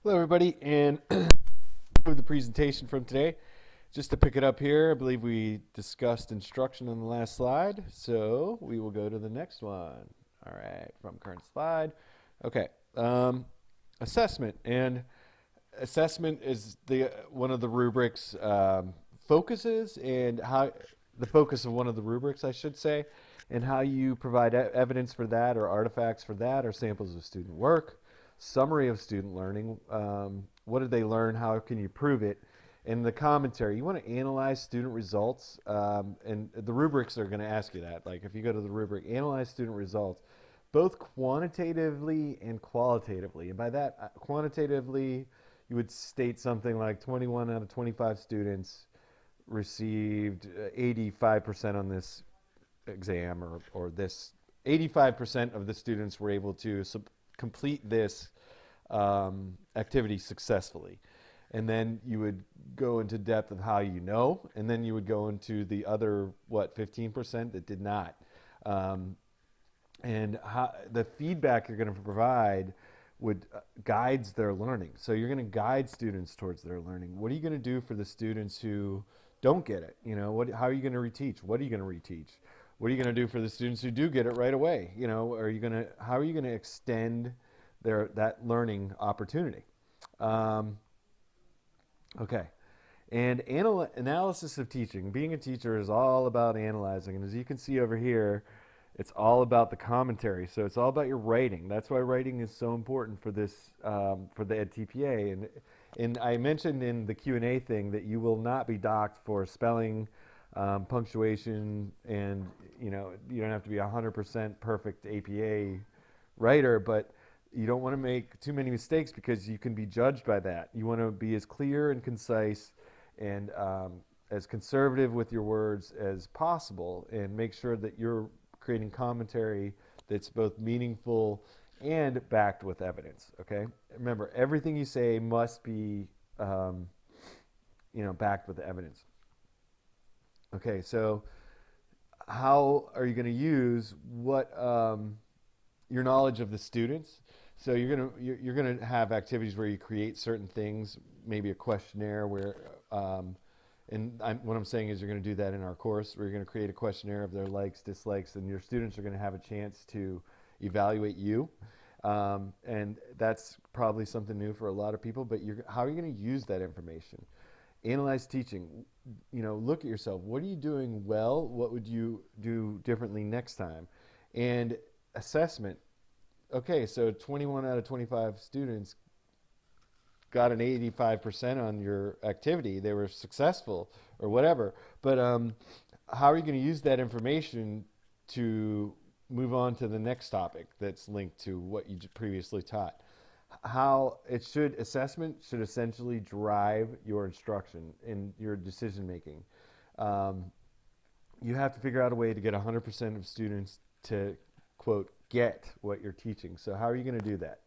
Hello, everybody, and the presentation from today. Just to pick it up here, I believe we discussed instruction on the last slide, so we will go to the next one. All right, from current slide. Okay, assessment, and assessment is one of the rubrics focuses, and how the focus of one of the rubrics, I should say, and how you provide evidence for that, or artifacts for that, or samples of student work. Summary of student learning. What did they learn? How can you prove it? And the commentary. You want to analyze student results, and the rubrics are going to ask you that. Like if you go to the rubric, analyze student results, both quantitatively and qualitatively. And by that, quantitatively, you would state something like 21 out of 25 students received 85% on this exam, or this 85% of the students were able to complete this activity successfully. And then you would go into depth of how you know, and then you would go into the other, 15% that did not. And how, the feedback you're going to provide would guides their learning. So you're going to guide students towards their learning. What are you going to do for the students who don't get it? How are you going to reteach? What are you going to reteach? What are you going to do for the students who do get it right away? How are you going to extend that learning opportunity? Okay. And analysis of teaching. Being a teacher is all about analyzing. And as you can see over here, it's all about the commentary. So it's all about your writing. That's why writing is so important for this, for the edTPA. And I mentioned in the Q&A thing that you will not be docked for spelling, punctuation, and you don't have to be 100% perfect APA writer, but you don't want to make too many mistakes because you can be judged by that. You want to be as clear and concise and as conservative with your words as possible, and make sure that you're creating commentary that's both meaningful and backed with evidence. Okay, remember, everything you say must be backed with evidence. Okay, so how are you going to use your knowledge of the students? So you're gonna have activities where you create certain things, maybe a questionnaire where, what I'm saying is you're going to do that in our course, where you're going to create a questionnaire of their likes, dislikes, and your students are going to have a chance to evaluate you. And that's probably something new for a lot of people, but how are you going to use that information? Analyze teaching. Look at yourself. What are you doing well? What would you do differently next time? And assessment. Okay, so 21 out of 25 students got an 85% on your activity. They were successful or whatever. But how are you going to use that information to move on to the next topic that's linked to what you previously taught? Assessment should essentially drive your instruction and your decision making. You have to figure out a way to get 100% of students to, quote, get what you're teaching. So how are you going to do that?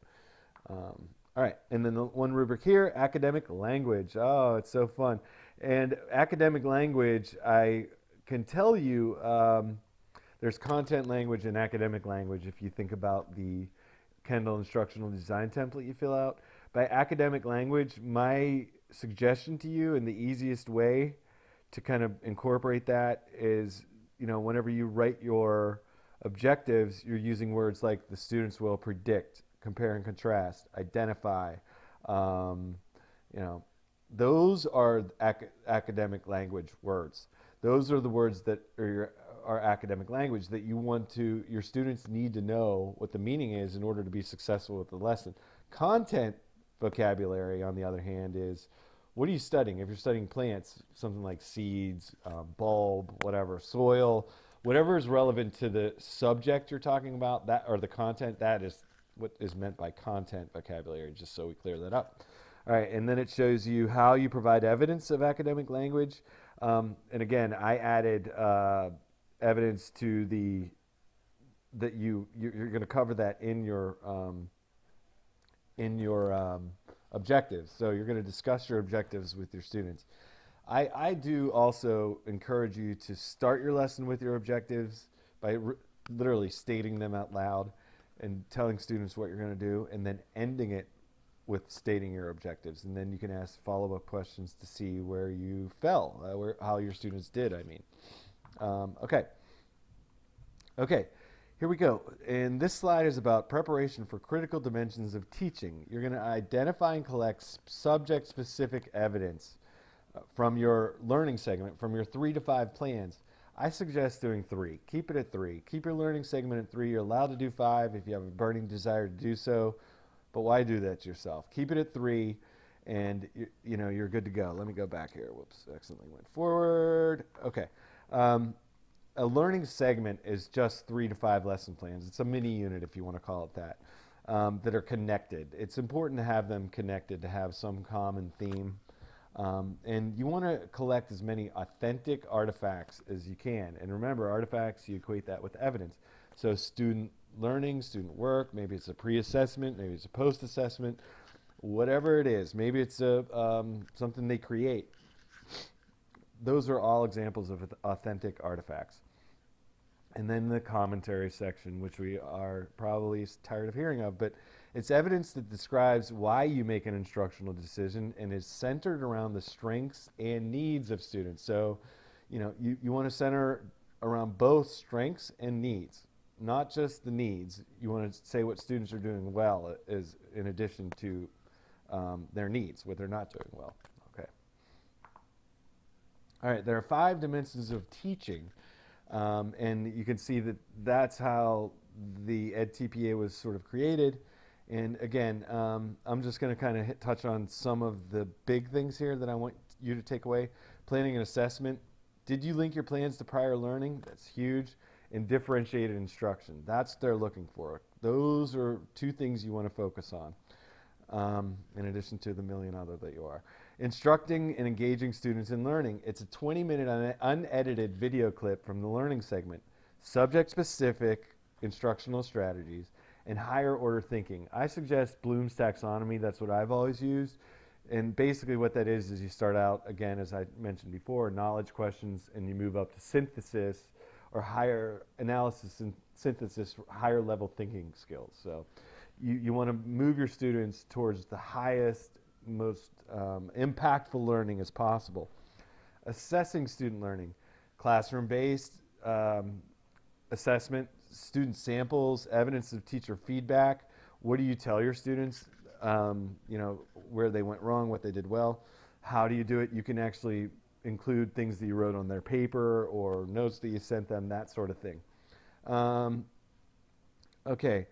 All right, and then the one rubric here, academic language. Oh, it's so fun. And academic language, I can tell you there's content language and academic language if you think about the Kendall instructional design template you fill out. By academic language, my suggestion to you, and the easiest way to kind of incorporate that is, whenever you write your objectives, you're using words like the students will predict, compare and contrast, identify. Those are academic language words. Those are the words that are academic language that your students need to know what the meaning is in order to be successful with the lesson. Content vocabulary, on the other hand, is what are you studying? If you're studying plants, something like seeds, bulb, whatever, soil, whatever is relevant to the subject you're talking about, that or the content, that is what is meant by content vocabulary, just so we clear that up. All right, and then it shows you how you provide evidence of academic language. And again, I added evidence to that you're going to cover that in your objectives. So you're going to discuss your objectives with your students. I do also encourage you to start your lesson with your objectives by literally stating them out loud and telling students what you're going to do, and then ending it with stating your objectives, and then you can ask follow-up questions to see where you fell, how your students did, I mean. Okay, here we go. And this slide is about preparation for critical dimensions of teaching. You're going to identify and collect subject-specific evidence from your learning segment, from your 3 to 5 plans. I suggest doing 3. Keep it at 3. Keep your learning segment at 3. You're allowed to do 5 if you have a burning desire to do so, but why do that to yourself? Keep it at 3, and you're good to go. Let me go back here. Whoops, accidentally went forward. Okay. A learning segment is just 3 to 5 lesson plans. It's a mini unit, if you want to call it that, that are connected. It's important to have them connected, to have some common theme. And you want to collect as many authentic artifacts as you can. And remember, artifacts, you equate that with evidence. So student learning, student work, maybe it's a pre-assessment, maybe it's a post-assessment, whatever it is. Maybe it's something they create. Those are all examples of authentic artifacts. And then the commentary section, which we are probably tired of hearing of, but it's evidence that describes why you make an instructional decision and is centered around the strengths and needs of students. So, you want to center around both strengths and needs, not just the needs. You want to say what students are doing well is in addition to their needs, what they're not doing well. Okay. All right, there are 5 dimensions of teaching. And you can see that that's how the edTPA was sort of created. And again, I'm just going to kind of touch on some of the big things here that I want you to take away. Planning and assessment. Did you link your plans to prior learning? That's huge. And differentiated instruction. That's what they're looking for. Those are 2 things you want to focus on, in addition to the million other that you are. Instructing and engaging students in learning. It's a 20-minute unedited video clip from the learning segment. Subject-specific instructional strategies and higher order thinking. I suggest Bloom's taxonomy. That's what I've always used. And basically what that is you start out, again, as I mentioned before, knowledge questions, and you move up to synthesis or higher analysis and synthesis, higher level thinking skills. So you want to move your students towards the highest, most impactful learning as possible. Assessing student learning, classroom-based assessment, student samples, evidence of teacher feedback. What do you tell your students? Where they went wrong, what they did well. How do you do it? You can actually include things that you wrote on their paper or notes that you sent them, that sort of thing. Okay.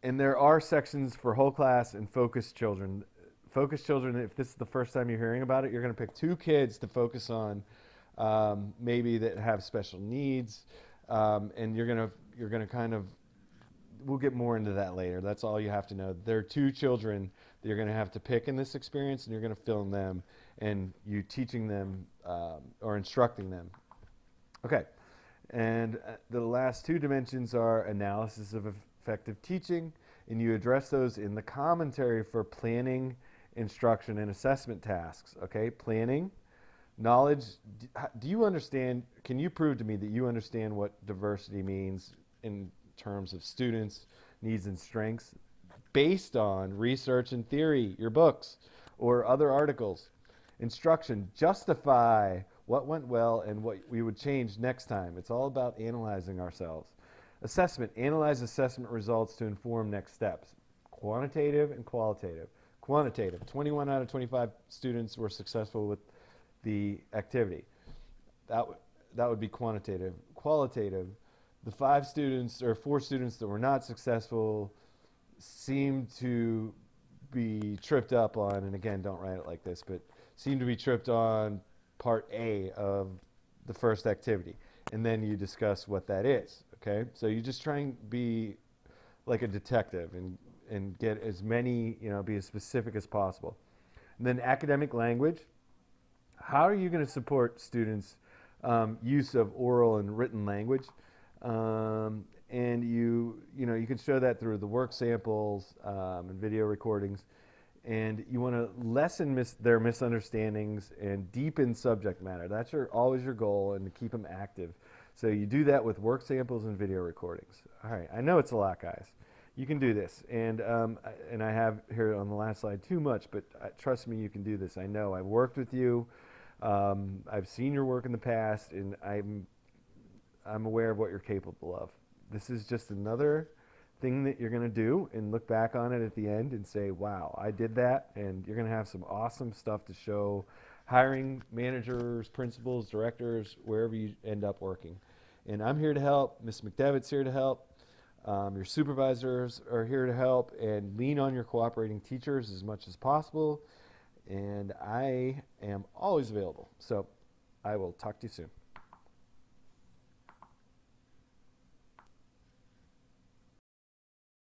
And there are sections for whole class and focused children. Focused children, if this is the first time you're hearing about it, you're going to pick 2 kids to focus on, maybe that have special needs, and you're going to kind of, we'll get more into that later. That's all you have to know. There are 2 children that you're going to have to pick in this experience, and you're going to film them, and you teaching them or instructing them. Okay, and the last 2 dimensions are analysis of effective teaching, and you address those in the commentary for planning, instruction, and assessment tasks. Okay, planning, knowledge. Do you understand, can you prove to me that you understand what diversity means in terms of students' needs and strengths based on research and theory, your books, or other articles? Instruction, justify what went well and what we would change next time. It's all about analyzing ourselves. Assessment, analyze assessment results to inform next steps. Quantitative and qualitative. Quantitative, 21 out of 25 students were successful with the activity. That would be quantitative. Qualitative, the 5 students or 4 students that were not successful seemed to be tripped up on, and again, don't write it like this, but seemed to be tripped on part A of the first activity. And then you discuss what that is, okay? So you just try and be like a detective and get as many, be as specific as possible. And then academic language. How are you going to support students' use of oral and written language? And you can show that through the work samples and video recordings. And you want to lessen their misunderstandings and deepen subject matter. That's always your goal, and to keep them active. So you do that with work samples and video recordings. All right, I know it's a lot, guys. You can do this, and I have here on the last slide too much, but trust me, you can do this. I know. I've worked with you. I've seen your work in the past, and I'm aware of what you're capable of. This is just another thing that you're going to do and look back on it at the end and say, wow, I did that. And you're going to have some awesome stuff to show hiring managers, principals, directors, wherever you end up working. And I'm here to help. Ms. McDevitt's here to help. Your supervisors are here to help, and lean on your cooperating teachers as much as possible. And I am always available. So I will talk to you soon.